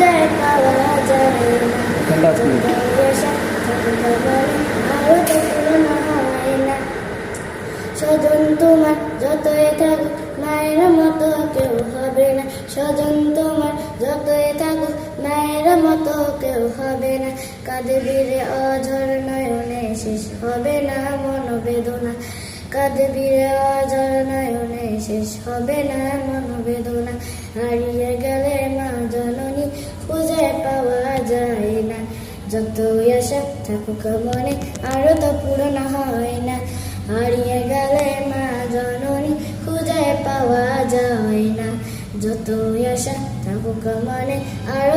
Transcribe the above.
খুঁজে পাওয়া যায় না, যতই আশা থাকুক মনে আরো তো পূরণ হয় না। স্বজন তোমার যতই থাকুক মায়ের মতো কেউ হবে না, স্বজন তোমার যতই থাকুক মায়ের মতো কেউ হবে না। কাঁদবিরে অঝর নয়নে শেষ হবে না মনোবেদনা, কাঁদবিরে অঝর নয়নে শেষ হবে না মনোবেদনা। হারিয়ে গেলে মা জননী খুঁজে পাওয়া যায় না, যতই আশা থাকুক মনে আরো তো পূরণ হয় না। হারিয়ে গেলে মা জননী খুঁজে পাওয়া যায় না, যতই আশা থাকুক মনে আরো